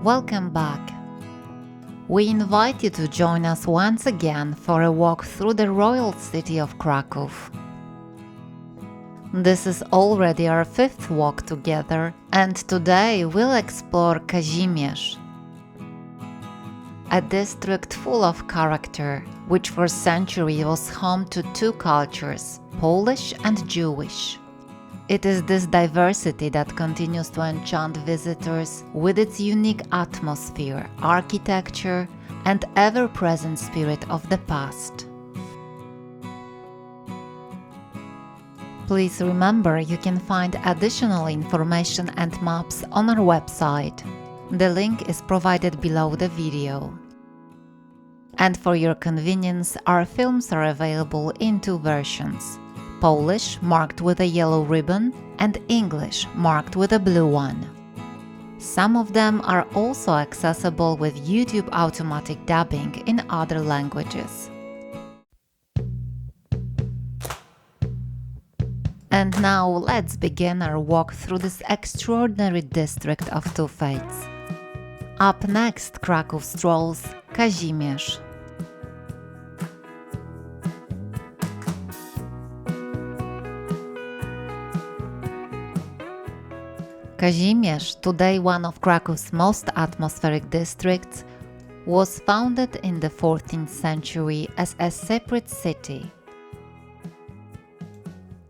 Welcome back. We invite you to join us once again for a walk through the royal city of Kraków. This is already our fifth walk together, and today we'll explore Kazimierz, a district full of character, which for centuries was home to two cultures, Polish and Jewish. It is this diversity that continues to enchant visitors with its unique atmosphere, architecture, and ever-present spirit of the past. Please remember you can find additional information and maps on our website. The link is provided below the video. And for your convenience, our films are available in two versions: Polish, marked with a yellow ribbon, and English, marked with a blue one. Some of them are also accessible with YouTube automatic dubbing in other languages. And now let's begin our walk through this extraordinary district of two faiths. Up next, Krakow Strolls, Kazimierz. Kazimierz, today one of Krakow's most atmospheric districts, was founded in the 14th century as a separate city.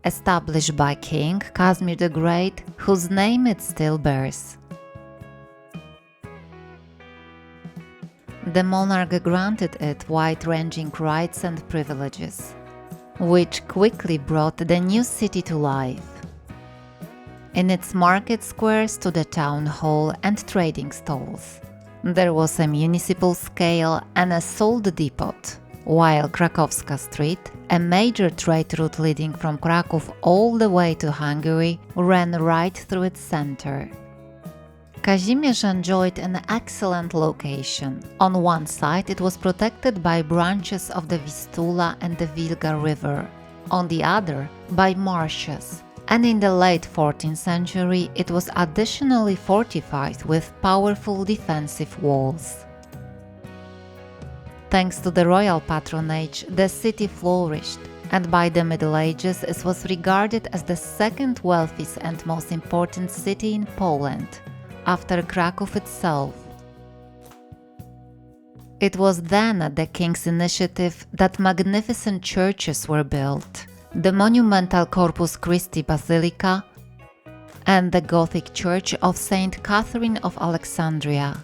Established by King Kazimierz the Great, whose name it still bears. The monarch granted it wide-ranging rights and privileges, which quickly brought the new city to life. In its market square stood a town hall and trading stalls. There was a municipal scale and a salt depot, while Krakowska Street, a major trade route leading from Kraków all the way to Hungary, ran right through its center. Kazimierz enjoyed an excellent location. On one side it was protected by branches of the Vistula and the Wilga River, on the other by marshes, and in the late 14th century it was additionally fortified with powerful defensive walls. Thanks to the royal patronage, the city flourished, and by the Middle Ages it was regarded as the second wealthiest and most important city in Poland, after Kraków itself. It was then at the king's initiative that magnificent churches were built: the monumental Corpus Christi Basilica and the Gothic church of Saint Catherine of Alexandria.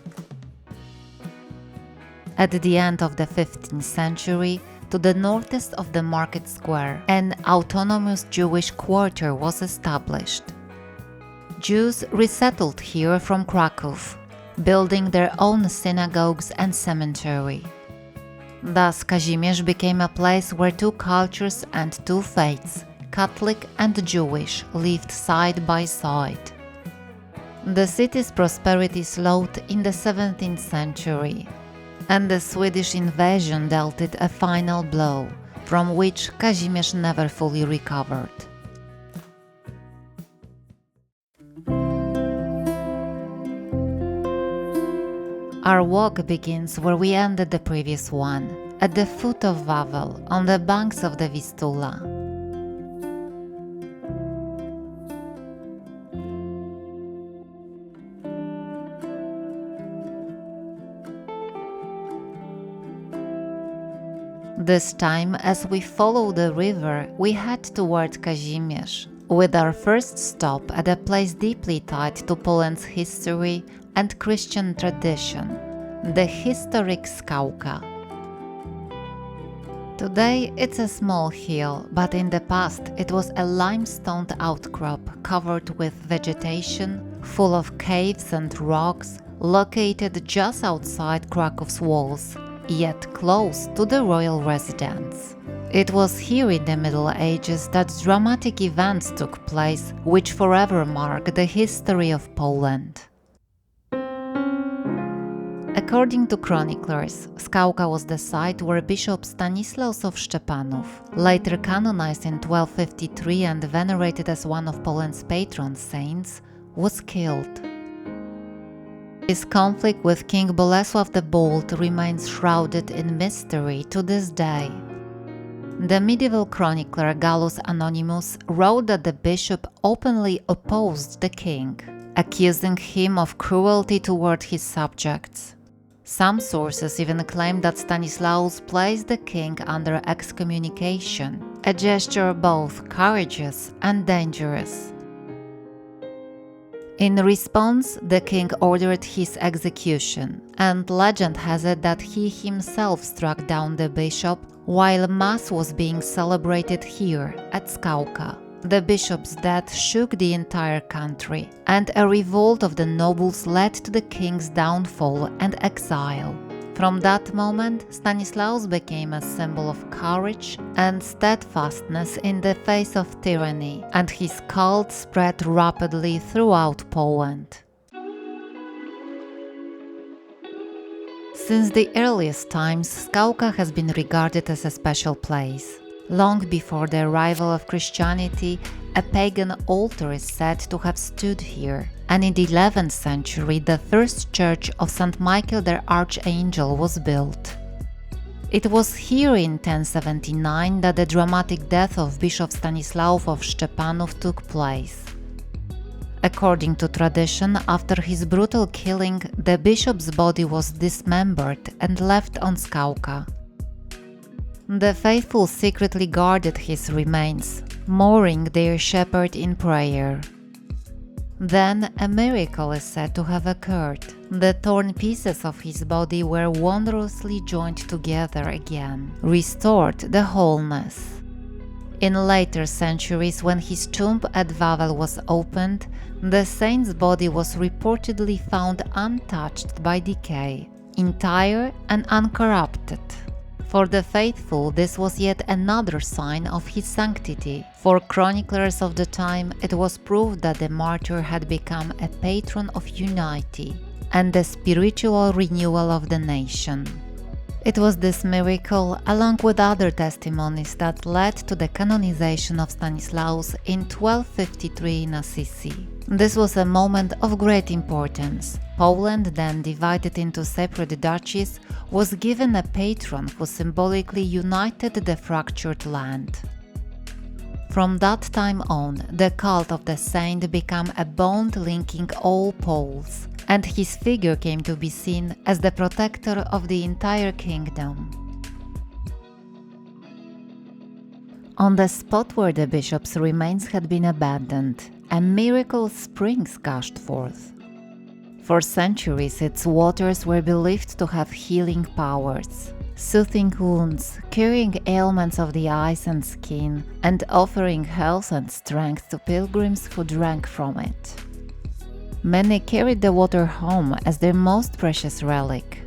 At the end of the 15th century, to the northeast of the market square, an autonomous Jewish quarter was established. Jews resettled here from Kraków, building their own synagogues and cemetery. Thus, Kazimierz became a place where two cultures and two faiths, Catholic and Jewish, lived side by side. The city's prosperity slowed in the 17th century, and the Swedish invasion dealt it a final blow, from which Kazimierz never fully recovered. Our walk begins where we ended the previous one, at the foot of Wawel, on the banks of the Vistula. This time, as we follow the river, we head toward Kazimierz, with our first stop at a place deeply tied to Poland's history and Christian tradition, the historic Skałka. Today it's a small hill, but in the past it was a limestone outcrop covered with vegetation, full of caves and rocks, located just outside Krakow's walls, yet close to the royal residence. It was here in the Middle Ages that dramatic events took place which forever mark the history of Poland. According to chroniclers, Skałka was the site where Bishop Stanislaus of Szczepanów, later canonized in 1253 and venerated as one of Poland's patron saints, was killed. His conflict with King Bolesław the Bold remains shrouded in mystery to this day. The medieval chronicler Gallus Anonymus wrote that the bishop openly opposed the king, accusing him of cruelty toward his subjects. Some sources even claim that Stanislaus placed the king under excommunication, a gesture both courageous and dangerous. In response, the king ordered his execution, and legend has it that he himself struck down the bishop while Mass was being celebrated here at Skałka. The bishop's death shook the entire country, and a revolt of the nobles led to the king's downfall and exile. From that moment, Stanislaus became a symbol of courage and steadfastness in the face of tyranny, and his cult spread rapidly throughout Poland. Since the earliest times, Skałka has been regarded as a special place. Long before the arrival of Christianity, a pagan altar is said to have stood here, and in the 11th century the first church of St. Michael the Archangel was built. It was here in 1079 that the dramatic death of Bishop Stanislaw of Szczepanów took place. According to tradition, after his brutal killing, the bishop's body was dismembered and left on Skałka. The faithful secretly guarded his remains, mooring their shepherd in prayer. Then a miracle is said to have occurred. The torn pieces of his body were wondrously joined together again, restored the wholeness. In later centuries, when his tomb at Wawel was opened, the saint's body was reportedly found untouched by decay, entire and uncorrupted. For the faithful, this was yet another sign of his sanctity. For chroniclers of the time, it was proof that the martyr had become a patron of unity and the spiritual renewal of the nation. It was this miracle, along with other testimonies, that led to the canonization of Stanislaus in 1253 in Assisi. This was a moment of great importance. Poland, then divided into separate duchies, was given a patron who symbolically united the fractured land. From that time on, the cult of the saint became a bond linking all Poles, and his figure came to be seen as the protector of the entire kingdom. On the spot where the bishop's remains had been abandoned, a miracle spring gushed forth. For centuries, its waters were believed to have healing powers, soothing wounds, curing ailments of the eyes and skin, and offering health and strength to pilgrims who drank from it. Many carried the water home as their most precious relic.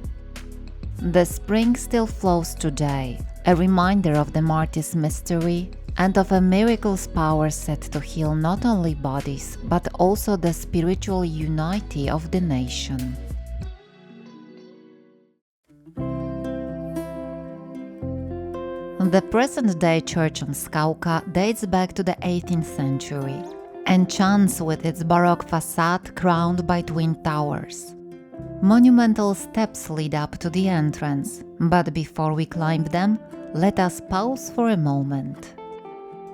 The spring still flows today, a reminder of the martyr's mystery and of a miracle's power said to heal not only bodies, but also the spiritual unity of the nation. The present-day church on Skałka dates back to the 18th century, enchants with its Baroque facade crowned by twin towers. Monumental steps lead up to the entrance, but before we climb them, let us pause for a moment.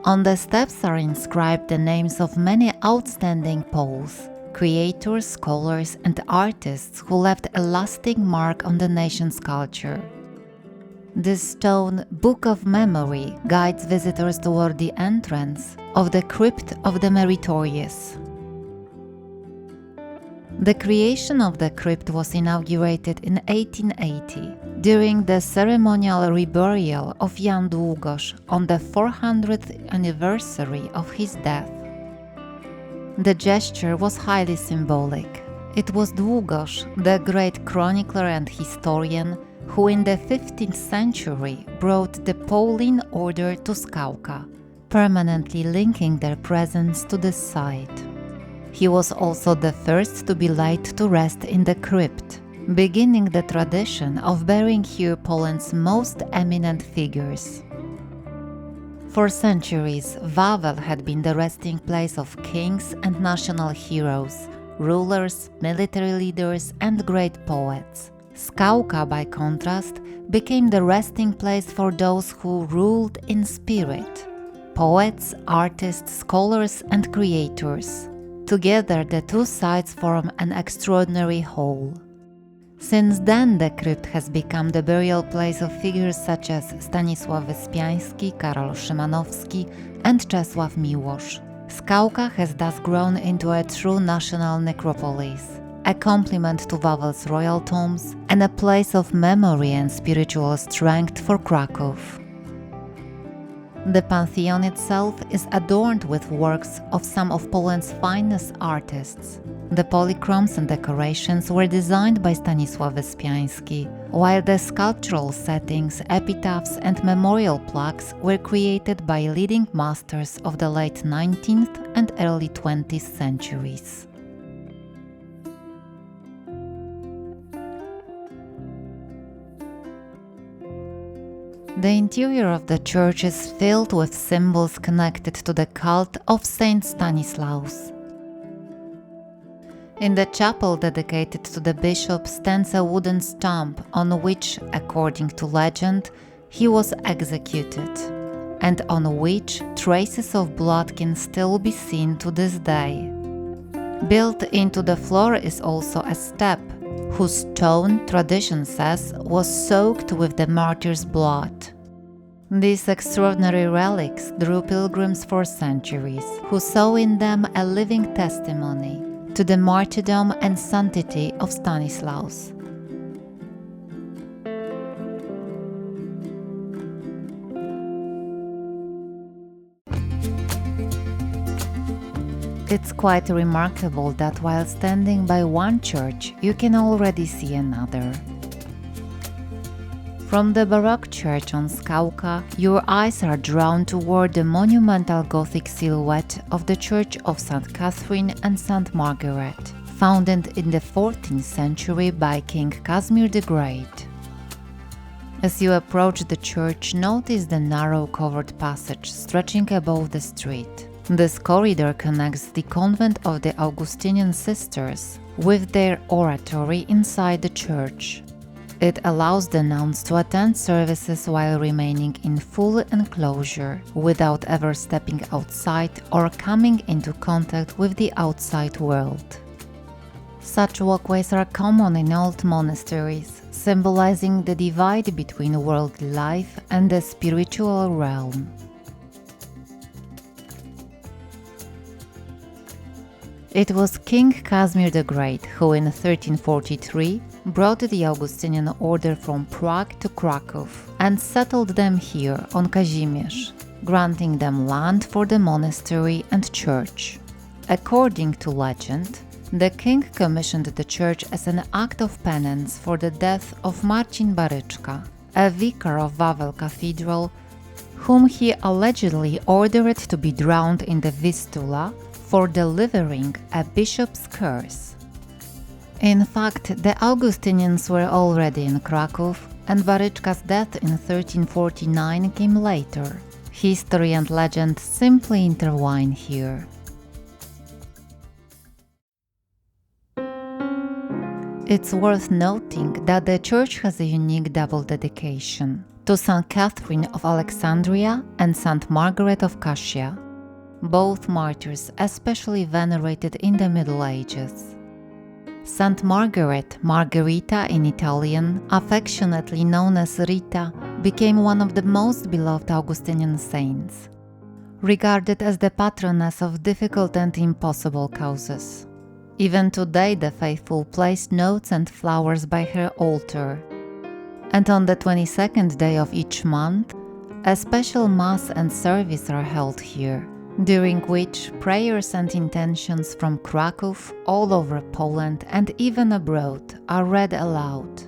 On the steps are inscribed the names of many outstanding Poles, creators, scholars, and artists who left a lasting mark on the nation's culture. This stone Book of Memory guides visitors toward the entrance of the Crypt of the Meritorious. The creation of the crypt was inaugurated in 1880 during the ceremonial reburial of Jan Długosz on the 400th anniversary of his death. The gesture was highly symbolic. It was Długosz, the great chronicler and historian, who in the 15th century brought the Pauline order to Skałka, permanently linking their presence to the site. He was also the first to be laid to rest in the crypt, beginning the tradition of burying here Poland's most eminent figures. For centuries, Wawel had been the resting place of kings and national heroes, rulers, military leaders, and great poets. Skałka, by contrast, became the resting place for those who ruled in spirit. Poets, artists, scholars, and creators. Together, the two sites form an extraordinary whole. Since then, the crypt has become the burial place of figures such as Stanisław Wyspiański, Karol Szymanowski, and Czesław Miłosz. Skałka has thus grown into a true national necropolis, a complement to Wawel's royal tombs, and a place of memory and spiritual strength for Kraków. The Pantheon itself is adorned with works of some of Poland's finest artists. The polychromes and decorations were designed by Stanisław Wyspiański, while the sculptural settings, epitaphs, and memorial plaques were created by leading masters of the late 19th and early 20th centuries. The interior of the church is filled with symbols connected to the cult of Saint Stanislaus. In the chapel dedicated to the bishop stands a wooden stump on which, according to legend, he was executed, and on which traces of blood can still be seen to this day. Built into the floor is also a step, whose stone, tradition says, was soaked with the martyr's blood. These extraordinary relics drew pilgrims for centuries, who saw in them a living testimony to the martyrdom and sanctity of Stanislaus. It's quite remarkable that while standing by one church, you can already see another. From the Baroque church on Skałka, your eyes are drawn toward the monumental Gothic silhouette of the Church of St. Catherine and St. Margaret, founded in the 14th century by King Kazimierz the Great. As you approach the church, notice the narrow covered passage stretching above the street. This corridor connects the convent of the Augustinian sisters with their oratory inside the church. It allows the nuns to attend services while remaining in full enclosure, without ever stepping outside or coming into contact with the outside world. Such walkways are common in old monasteries, symbolizing the divide between worldly life and the spiritual realm. It was King Kazimierz the Great who in 1343 brought the Augustinian order from Prague to Kraków and settled them here on Kazimierz, granting them land for the monastery and church. According to legend, the king commissioned the church as an act of penance for the death of Marcin Baryczka, a vicar of Wawel Cathedral, whom he allegedly ordered to be drowned in the Vistula for delivering a bishop's curse. In fact, the Augustinians were already in Kraków, and Baryczka's death in 1349 came later. History and legend simply intertwine here. It's worth noting that the church has a unique double dedication to St. Catherine of Alexandria and St. Margaret of Cassia, both martyrs especially venerated in the Middle Ages. St. Margaret, Margherita in Italian, affectionately known as Rita, became one of the most beloved Augustinian saints, regarded as the patroness of difficult and impossible causes. Even today the faithful place notes and flowers by her altar, and on the 22nd day of each month, a special Mass and service are held here, during which prayers and intentions from Kraków, all over Poland and even abroad are read aloud.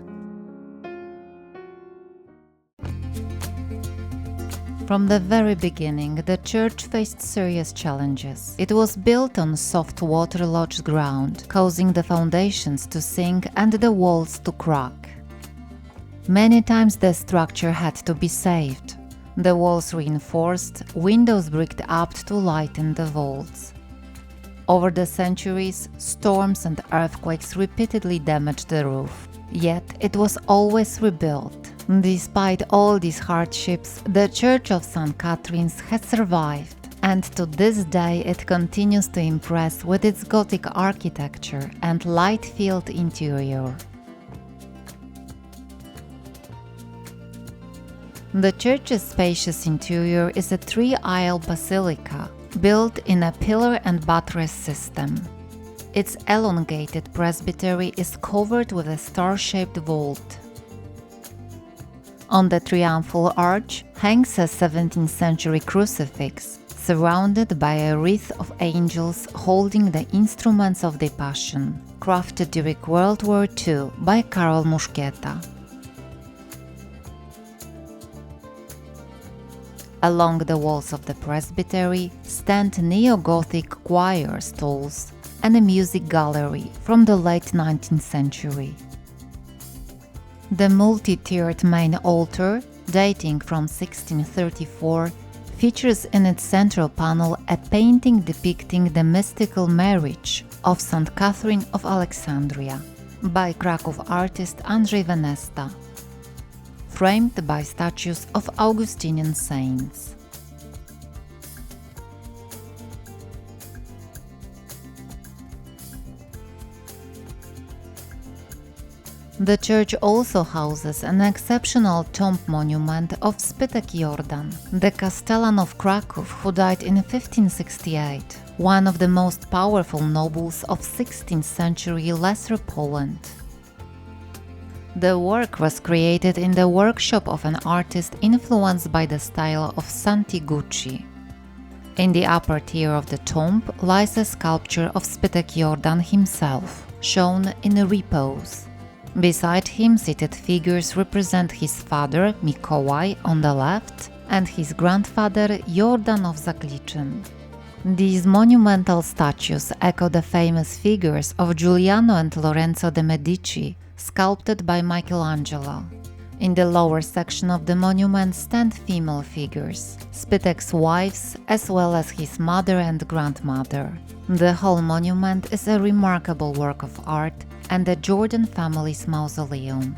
From the very beginning, the church faced serious challenges. It was built on soft waterlogged ground, causing the foundations to sink and the walls to crack. Many times the structure had to be saved. The walls reinforced, windows bricked up to lighten the vaults. Over the centuries, storms and earthquakes repeatedly damaged the roof, yet it was always rebuilt. Despite all these hardships, the Church of St. Catherine's has survived, and to this day it continues to impress with its Gothic architecture and light-filled interior. The church's spacious interior is a three-aisle basilica, built in a pillar and buttress system. Its elongated presbytery is covered with a star-shaped vault. On the triumphal arch hangs a 17th century crucifix, surrounded by a wreath of angels holding the instruments of the Passion, crafted during World War II by Karol Muszkieta. Along the walls of the presbytery stand neo-Gothic choir stalls and a music gallery from the late 19th century. The multi-tiered main altar, dating from 1634, features in its central panel a painting depicting the mystical marriage of St. Catherine of Alexandria by Kraków artist Andrzej Venesta, framed by statues of Augustinian saints. The church also houses an exceptional tomb monument of Zbytek Jordan, the Castellan of Kraków who died in 1568, one of the most powerful nobles of 16th century Lesser Poland. The work was created in the workshop of an artist influenced by the style of Santi Gucci. In the upper tier of the tomb lies a sculpture of Zbytek Jordan himself, shown in repose. Beside him, seated figures represent his father, Mikołaj, on the left, and his grandfather, Jordan of Zakliczyn. These monumental statues echo the famous figures of Giuliano and Lorenzo de' Medici, sculpted by Michelangelo. In the lower section of the monument stand female figures, Zbytek's wives, as well as his mother and grandmother. The whole monument is a remarkable work of art and the Jordan family's mausoleum.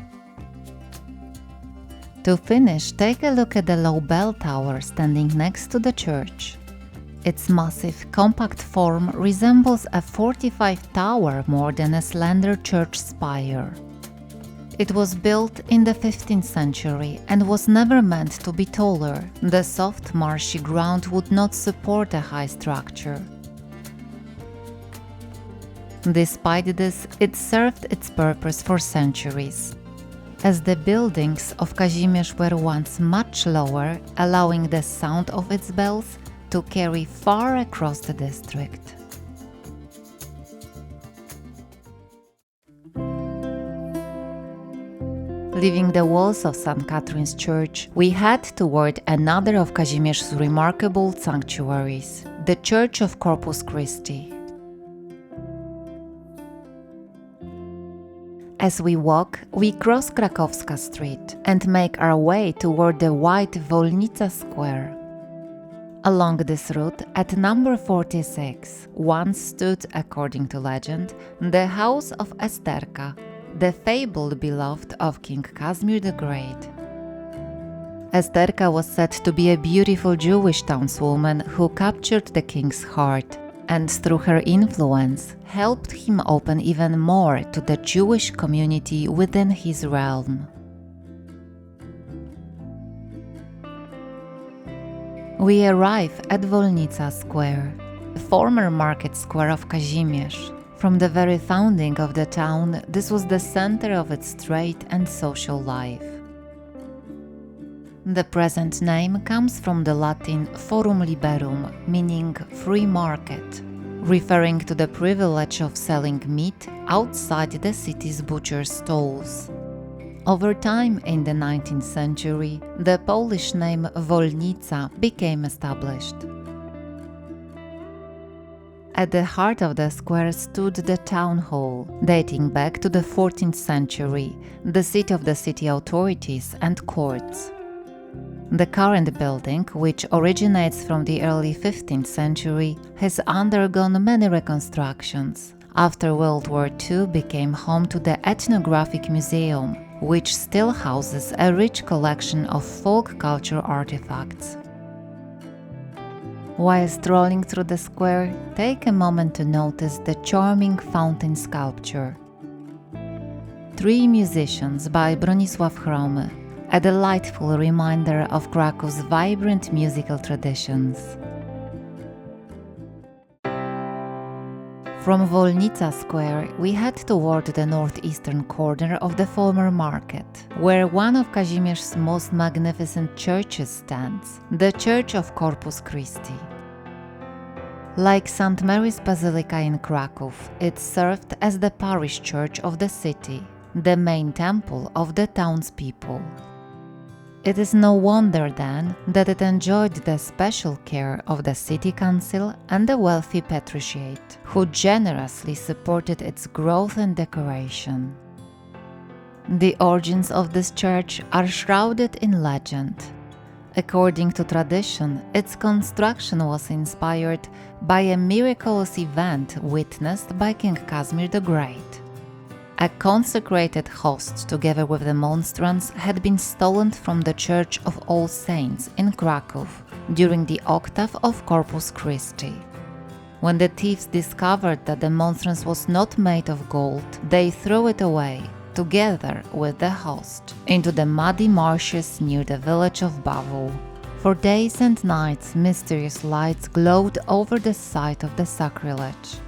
To finish, take a look at the low bell tower standing next to the church. Its massive, compact form resembles a fortified tower more than a slender church spire. It was built in the 15th century and was never meant to be taller. The soft, marshy ground would not support a high structure. Despite this, it served its purpose for centuries, as the buildings of Kazimierz were once much lower, allowing the sound of its bells to carry far across the district. Leaving the walls of St. Catherine's Church, we head toward another of Kazimierz's remarkable sanctuaries, the Church of Corpus Christi. As we walk, we cross Krakowska Street and make our way toward the wide Wolnica Square. Along this route, at number 46, once stood, according to legend, the house of Esterka, the fabled beloved of King Kazimierz the Great. Esterka was said to be a beautiful Jewish townswoman who captured the king's heart, and through her influence helped him open even more to the Jewish community within his realm. We arrive at Wolnica Square, the former market square of Kazimierz. From the very founding of the town, this was the center of its trade and social life. The present name comes from the Latin forum liberum, meaning free market, referring to the privilege of selling meat outside the city's butcher stalls. Over time, in the 19th century, the Polish name Wolnica became established. At the heart of the square stood the town hall, dating back to the 14th century, the seat of the city authorities and courts. The current building, which originates from the early 15th century, has undergone many reconstructions. After World War II became home to the Ethnographic Museum, which still houses a rich collection of folk culture artifacts. While strolling through the square, take a moment to notice the charming fountain sculpture. Three Musicians by Bronisław Chromy, a delightful reminder of Krakow's vibrant musical traditions. From Wolnica Square, we head toward the northeastern corner of the former market, where one of Kazimierz's most magnificent churches stands, the Church of Corpus Christi. Like St. Mary's Basilica in Kraków, it served as the parish church of the city, the main temple of the townspeople. It is no wonder, then, that it enjoyed the special care of the city council and the wealthy patriciate, who generously supported its growth and decoration. The origins of this church are shrouded in legend. According to tradition, its construction was inspired by a miraculous event witnessed by King Kazimierz the Great. A consecrated host, together with the monstrance, had been stolen from the Church of All Saints in Kraków during the octave of Corpus Christi. When the thieves discovered that the monstrance was not made of gold, they threw it away, together with the host, into the muddy marshes near the village of Bawul. For days and nights, mysterious lights glowed over the site of the sacrilege.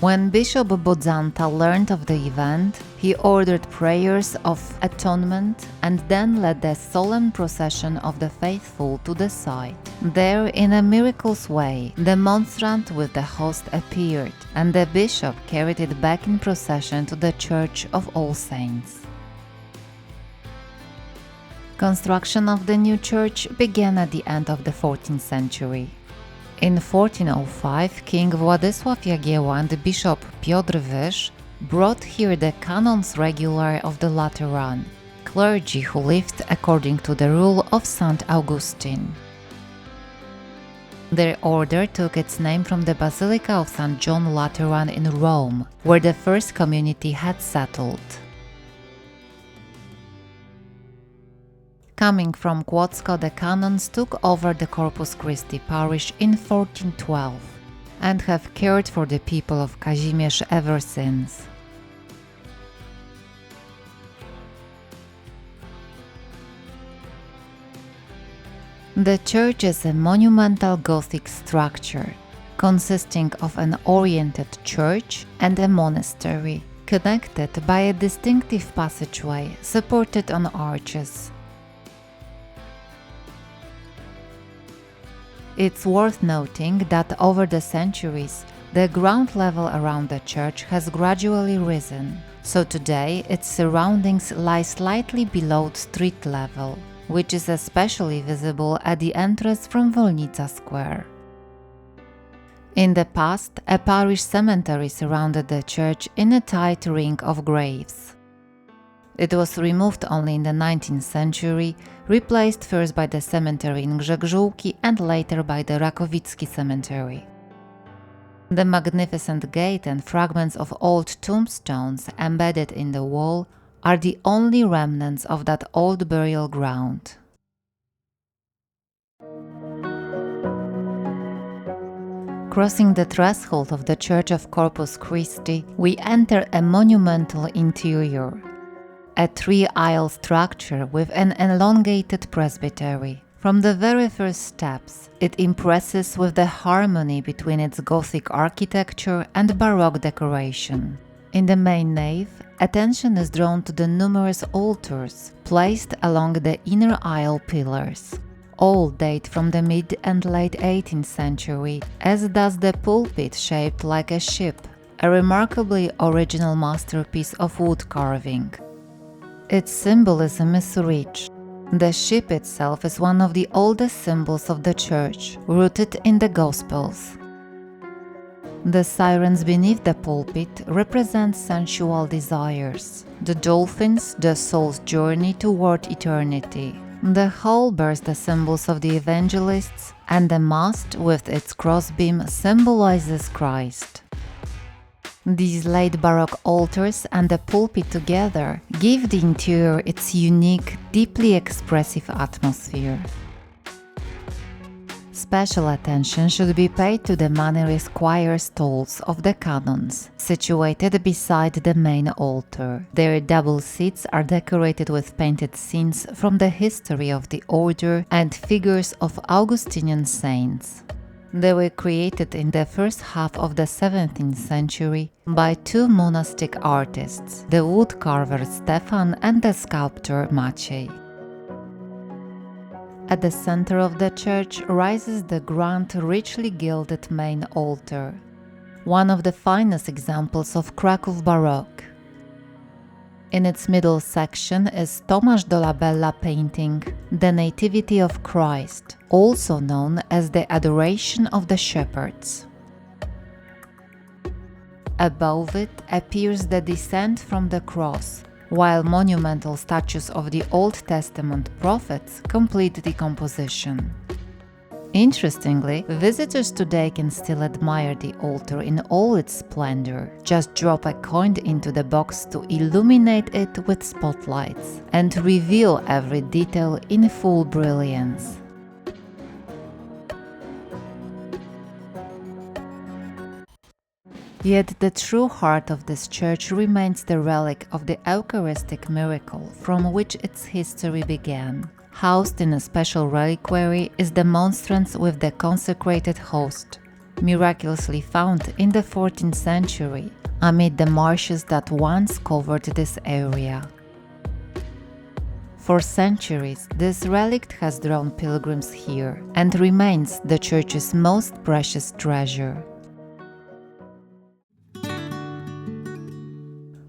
When Bishop Bodzanta learned of the event, he ordered prayers of atonement and then led the solemn procession of the faithful to the site. There, in a miraculous way, the monstrance with the host appeared, and the bishop carried it back in procession to the Church of All Saints. Construction of the new church began at the end of the 14th century. In 1405, King Władysław Jagiełła and Bishop Piotr Wyż brought here the canons regular of the Lateran, clergy who lived according to the rule of St. Augustine. Their order took its name from the Basilica of St. John Lateran in Rome, where the first community had settled. Coming from Kłodzko, the canons took over the Corpus Christi parish in 1412 and have cared for the people of Kazimierz ever since. The church is a monumental Gothic structure consisting of an oriented church and a monastery, connected by a distinctive passageway supported on arches. It's worth noting that over the centuries, the ground level around the church has gradually risen, so today its surroundings lie slightly below street level, which is especially visible at the entrance from Wolnica Square. In the past, a parish cemetery surrounded the church in a tight ring of graves. It was removed only in the 19th century, replaced first by the cemetery in Grzegżółki and later by the Rakowicki cemetery. The magnificent gate and fragments of old tombstones embedded in the wall are the only remnants of that old burial ground. Crossing the threshold of the Church of Corpus Christi, we enter a monumental interior. A three-aisle structure with an elongated presbytery. From the very first steps, it impresses with the harmony between its Gothic architecture and Baroque decoration. In the main nave, attention is drawn to the numerous altars placed along the inner aisle pillars. All date from the mid and late 18th century, as does the pulpit shaped like a ship, a remarkably original masterpiece of wood carving. Its symbolism is rich. The ship itself is one of the oldest symbols of the church, rooted in the Gospels. The sirens beneath the pulpit represent sensual desires, the dolphins the soul's journey toward eternity, The hall bears the symbols of the evangelists, and the mast with its crossbeam symbolizes Christ. These late Baroque altars and the pulpit together give the interior its unique, deeply expressive atmosphere. Special attention should be paid to the mannerist choir stalls of the canons, situated beside the main altar. Their double seats are decorated with painted scenes from the history of the order and figures of Augustinian saints. They were created in the first half of the 17th century by two monastic artists, the woodcarver Stefan and the sculptor Maciej. At the center of the church rises the grand, richly gilded main altar, one of the finest examples of Kraków Baroque. In its middle section is Tomasz Dolabella painting The Nativity of Christ, also known as the Adoration of the Shepherds. Above it appears the Descent from the Cross, while monumental statues of the Old Testament prophets complete the composition. Interestingly, visitors today can still admire the altar in all its splendor. Just drop a coin into the box to illuminate it with spotlights and reveal every detail in full brilliance. Yet the true heart of this church remains the relic of the Eucharistic miracle from which its history began. Housed in a special reliquary is the monstrance with the consecrated host, miraculously found in the 14th century amid the marshes that once covered this area. For centuries, this relic has drawn pilgrims here and remains the church's most precious treasure.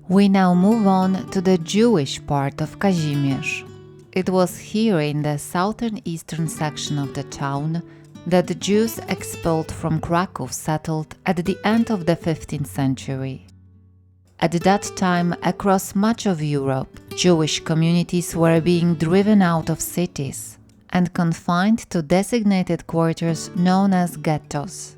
We now move on to the Jewish part of Kazimierz. It was here in the southern-eastern section of the town that the Jews expelled from Kraków settled at the end of the 15th century. At that time, across much of Europe, Jewish communities were being driven out of cities and confined to designated quarters known as ghettos.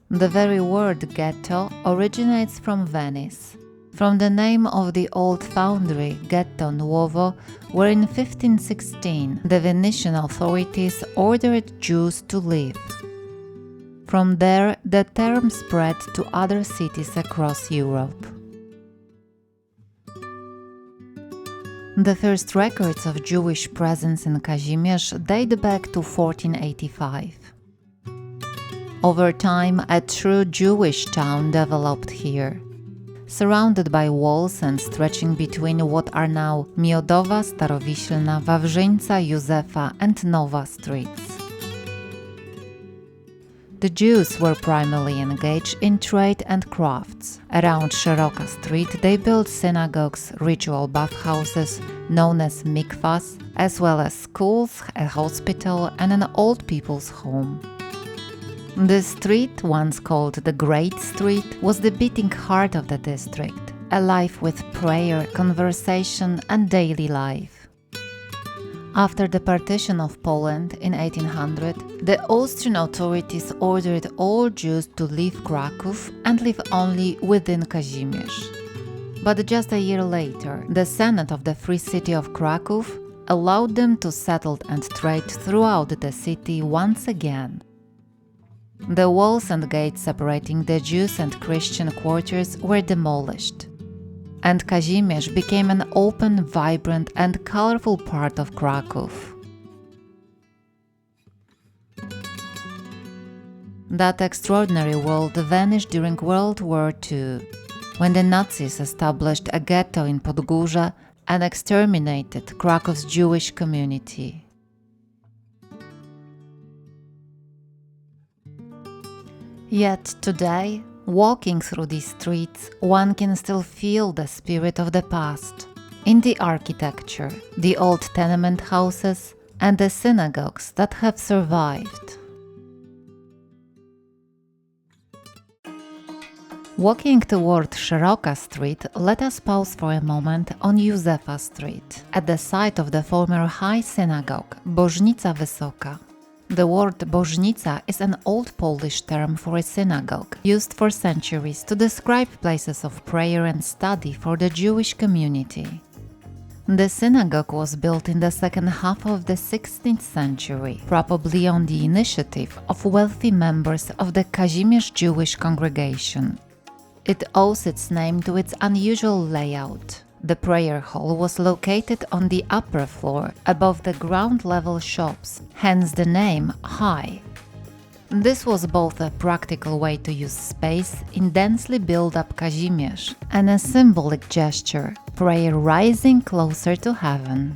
The very word ghetto originates from Venice, from the name of the old foundry Ghetto Nuovo, where in 1516 the Venetian authorities ordered Jews to live. From there, the term spread to other cities across Europe. The first records of Jewish presence in Kazimierz date back to 1485. Over time, a true Jewish town developed here, surrounded by walls and stretching between what are now Miodowa, Starowiślna, Wawrzyńca, Józefa and Nowa streets. The Jews were primarily engaged in trade and crafts. Around Szeroka Street they built synagogues, ritual bathhouses known as mikvahs, as well as schools, a hospital and an old people's home. This street, once called the Great Street, was the beating heart of the district, alive with prayer, conversation and daily life. After the partition of Poland in 1800, the Austrian authorities ordered all Jews to leave Kraków and live only within Kazimierz. But just a year later, the Senate of the Free City of Kraków allowed them to settle and trade throughout the city once again. The walls and gates separating the Jews and Christian quarters were demolished, and Kazimierz became an open, vibrant and colorful part of Kraków. That extraordinary world vanished during World War II, when the Nazis established a ghetto in Podgórze and exterminated Krakow's Jewish community. Yet today, walking through these streets, one can still feel the spirit of the past in the architecture, the old tenement houses, and the synagogues that have survived. Walking toward Szeroka Street, let us pause for a moment on Józefa Street, at the site of the former High Synagogue, Bożnica Wysoka. The word Bożnica is an Old Polish term for a synagogue, used for centuries to describe places of prayer and study for the Jewish community. The synagogue was built in the second half of the 16th century, probably on the initiative of wealthy members of the Kazimierz Jewish congregation. It owes its name to its unusual layout. The prayer hall was located on the upper floor, above the ground-level shops, hence the name High. This was both a practical way to use space in densely built-up Kazimierz and a symbolic gesture, prayer rising closer to heaven.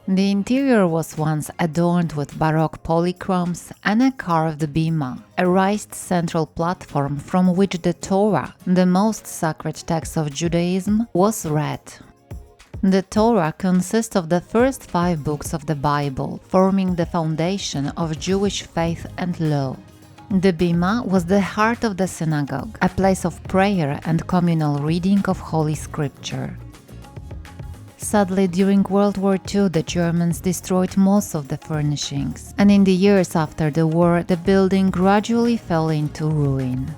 The interior was once adorned with Baroque polychromes and a carved bima, a raised central platform from which the Torah, the most sacred text of Judaism, was read. The Torah consists of the first 5 books of the Bible, forming the foundation of Jewish faith and law. The bima was the heart of the synagogue, a place of prayer and communal reading of Holy Scripture. Sadly, during World War II, the Germans destroyed most of the furnishings, and in the years after the war, the building gradually fell into ruin.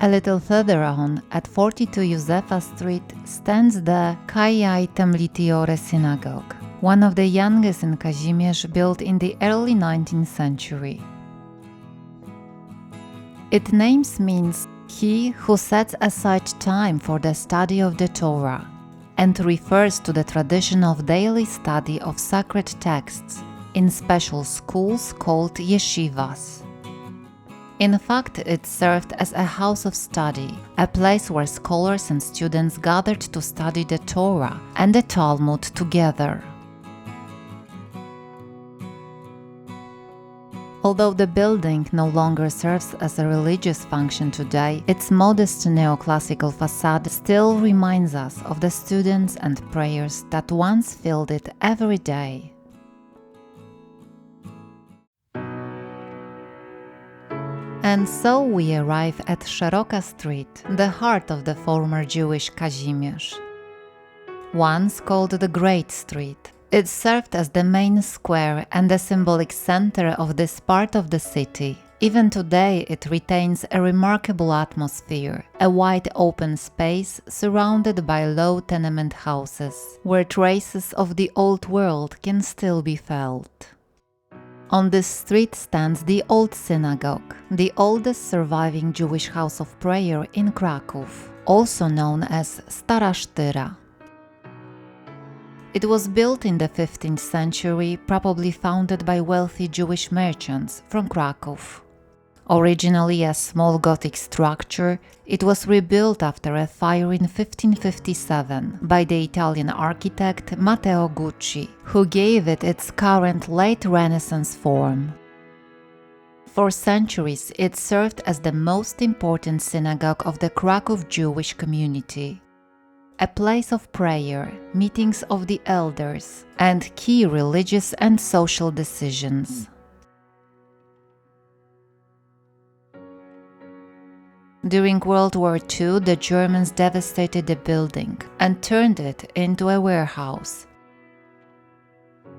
A little further on, at 42 Józefa Street, stands the Kowea Itim le-Tora Synagogue, one of the youngest in Kazimierz, built in the early 19th century. Its name means "he who sets aside time for the study of the Torah," and refers to the tradition of daily study of sacred texts in special schools called yeshivas. In fact, it served as a house of study, a place where scholars and students gathered to study the Torah and the Talmud together. Although the building no longer serves as a religious function today, its modest neoclassical facade still reminds us of the students and prayers that once filled it every day. And so we arrive at Szeroka Street, the heart of the former Jewish Kazimierz. Once called the Great Street, it served as the main square and the symbolic center of this part of the city. Even today, it retains a remarkable atmosphere, a wide open space surrounded by low tenement houses, where traces of the old world can still be felt. On this street stands the Old Synagogue, the oldest surviving Jewish house of prayer in Kraków, also known as Stara Sztyra. It was built in the 15th century, probably founded by wealthy Jewish merchants from Kraków. Originally a small Gothic structure, it was rebuilt after a fire in 1557 by the Italian architect Matteo Gucci, who gave it its current late Renaissance form. For centuries, it served as the most important synagogue of the Kraków Jewish community. A place of prayer, meetings of the elders, and key religious and social decisions. During World War II, the Germans devastated the building and turned it into a warehouse.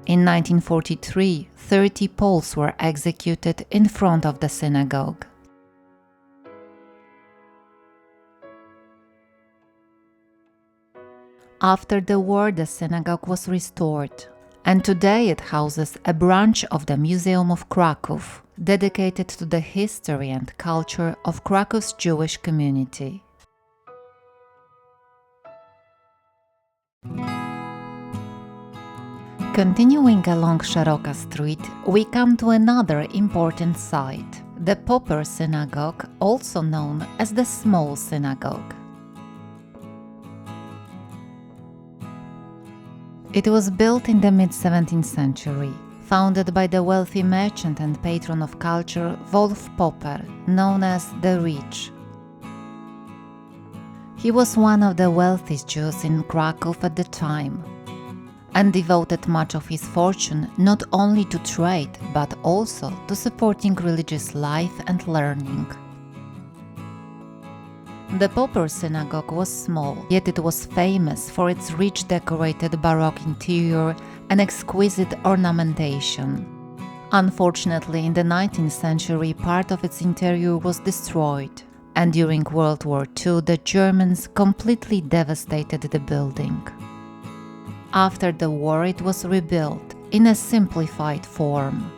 In 1943, 30 Poles were executed in front of the synagogue. After the war, the synagogue was restored, and today it houses a branch of the Museum of Kraków, dedicated to the history and culture of Krakow's Jewish community. Continuing along Szeroka Street, we come to another important site, the Popper Synagogue, also known as the Small Synagogue. It was built in the mid-17th century, founded by the wealthy merchant and patron of culture Wolf Popper, known as the Rich. He was one of the wealthiest Jews in Kraków at the time. and devoted much of his fortune not only to trade but also to supporting religious life and learning. The Popper Synagogue was small, yet it was famous for its rich decorated Baroque interior and exquisite ornamentation. Unfortunately, in the 19th century, part of its interior was destroyed, and during World War II, the Germans completely devastated the building. After the war, it was rebuilt in a simplified form.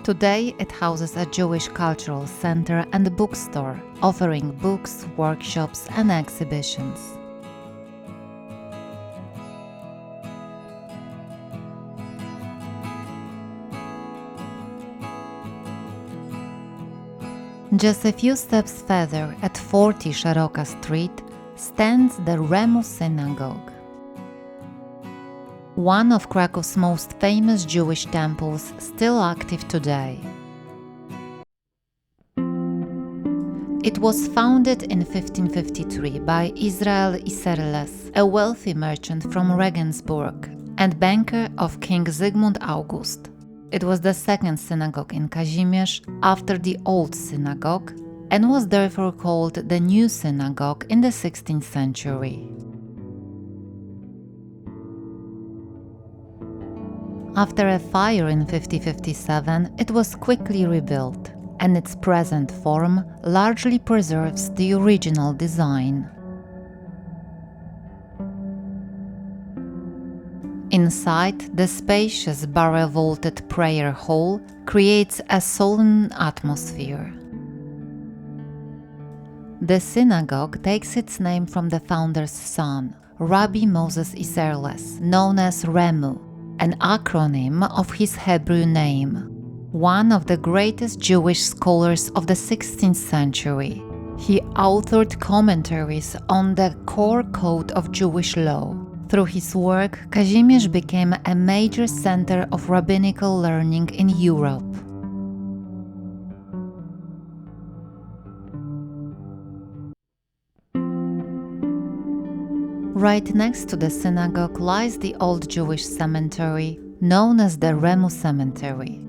Today, it houses a Jewish cultural center and a bookstore, offering books, workshops, and exhibitions. Just a few steps further, at 40 Szeroka Street, stands the Remuh Synagogue. One of Krakow's most famous Jewish temples, still active today. It was founded in 1553 by Israel Isserles, a wealthy merchant from Regensburg and banker of King Zygmunt August. It was the second synagogue in Kazimierz after the Old Synagogue and was therefore called the New Synagogue in the 16th century. After a fire in 1557, it was quickly rebuilt, and its present form largely preserves the original design. Inside, the spacious barrel-vaulted prayer hall creates a solemn atmosphere. The synagogue takes its name from the founder's son, Rabbi Moses Isserles, known as Remuh, an acronym of his Hebrew name, one of the greatest Jewish scholars of the 16th century. He authored commentaries on the core code of Jewish law. Through his work, Kazimierz became a major center of rabbinical learning in Europe. Right next to the synagogue lies the old Jewish cemetery, known as the Remuh Cemetery.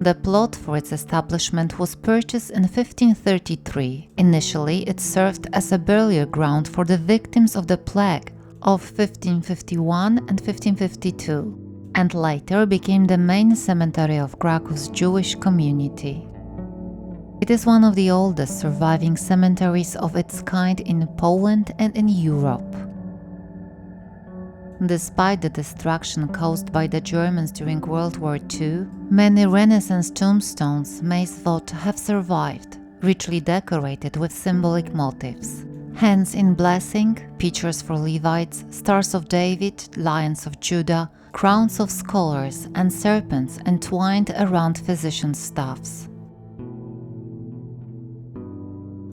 The plot for its establishment was purchased in 1533. Initially, it served as a burial ground for the victims of the plague of 1551 and 1552, and later became the main cemetery of Krakow's Jewish community. It is one of the oldest surviving cemeteries of its kind in Poland and in Europe. Despite the destruction caused by the Germans during World War II, many Renaissance tombstones may thought to have survived, richly decorated with symbolic motifs. Hands in blessing, pictures for Levites, stars of David, lions of Judah, crowns of scholars, and serpents entwined around physicians' staffs.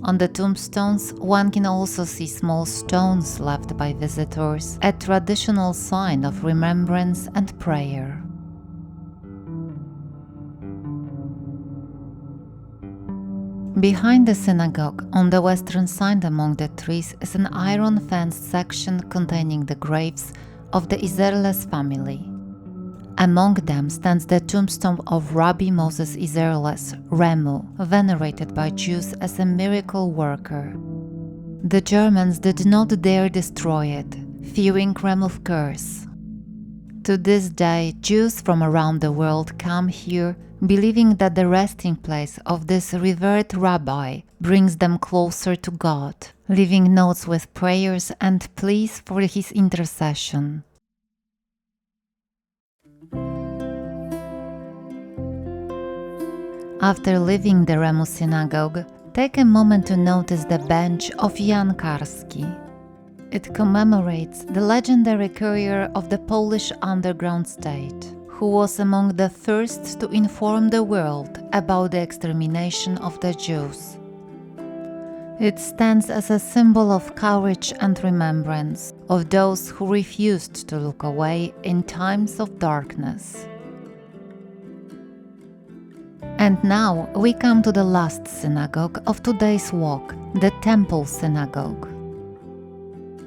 On the tombstones, one can also see small stones left by visitors, a traditional sign of remembrance and prayer. Behind the synagogue, on the western side among the trees, is an iron-fenced section containing the graves of the Isserles family. Among them stands the tombstone of Rabbi Moses Isserles, Remuh, venerated by Jews as a miracle worker. The Germans did not dare destroy it, fearing Remuh's curse. To this day, Jews from around the world come here, believing that the resting place of this revered rabbi brings them closer to God, leaving notes with prayers and pleas for his intercession. After leaving the Remuh Synagogue, take a moment to notice the bench of Jan Karski. It commemorates the legendary courier of the Polish underground state, who was among the first to inform the world about the extermination of the Jews. It stands as a symbol of courage and remembrance of those who refused to look away in times of darkness. And now we come to the last synagogue of today's walk, the Tempel Synagogue.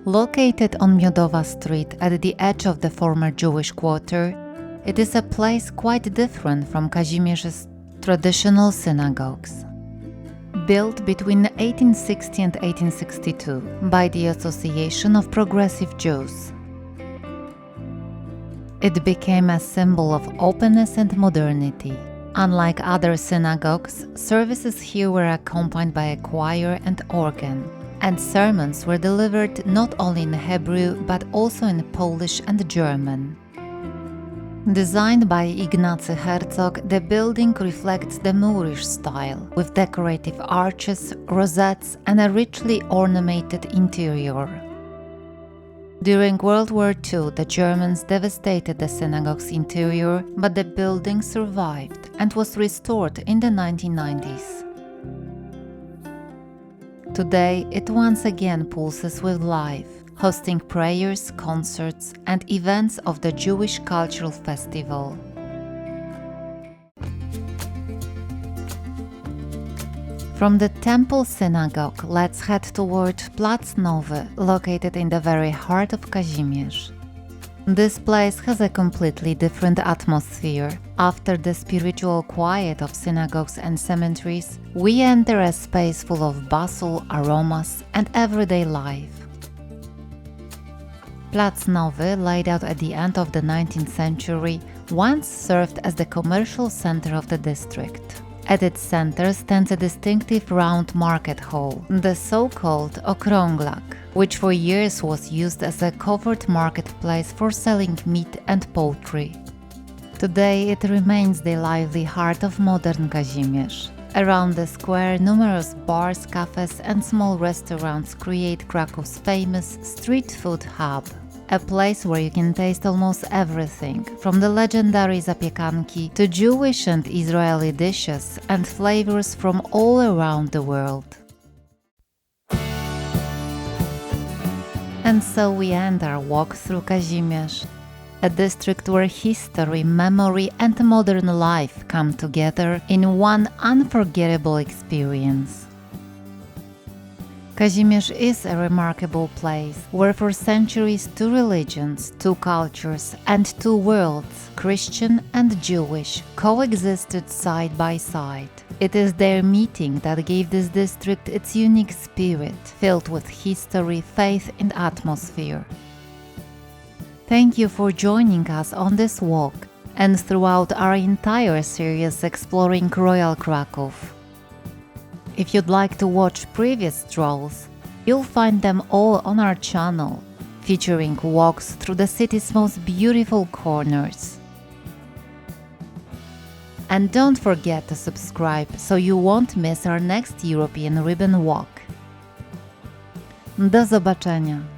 Located on Miodowa Street at the edge of the former Jewish quarter, it is a place quite different from Kazimierz's traditional synagogues. Built between 1860 and 1862 by the Association of Progressive Jews, it became a symbol of openness and modernity. Unlike other synagogues, services here were accompanied by a choir and organ, and sermons were delivered not only in Hebrew but also in Polish and German. Designed by Ignacy Herzog, the building reflects the Moorish style, with decorative arches, rosettes, and a richly ornamented interior. During World War II, the Germans devastated the synagogue's interior, but the building survived and was restored in the 1990s. Today, it once again pulses with life, hosting prayers, concerts, and events of the Jewish Cultural Festival. From the Tempel Synagogue, let's head toward Plac Nowy, located in the very heart of Kazimierz. This place has a completely different atmosphere. After the spiritual quiet of synagogues and cemeteries, we enter a space full of bustle, aromas, and everyday life. Plac Nowy, laid out at the end of the 19th century, once served as the commercial center of the district. At its center stands a distinctive round market hall, the so-called Okrąglak, which for years was used as a covered marketplace for selling meat and poultry. Today it remains the lively heart of modern Kazimierz. Around the square, numerous bars, cafes and small restaurants create Krakow's famous street food hub. A place where you can taste almost everything, from the legendary zapiekanki to Jewish and Israeli dishes and flavors from all around the world. And so we end our walk through Kazimierz, a district where history, memory and modern life come together in one unforgettable experience. Kazimierz is a remarkable place where for centuries two religions, two cultures and two worlds, Christian and Jewish, coexisted side by side. It is their meeting that gave this district its unique spirit, filled with history, faith and atmosphere. Thank you for joining us on this walk and throughout our entire series exploring Royal Kraków. If you'd like to watch previous strolls, you'll find them all on our channel, featuring walks through the city's most beautiful corners. And don't forget to subscribe so you won't miss our next European ribbon walk. Do zobaczenia!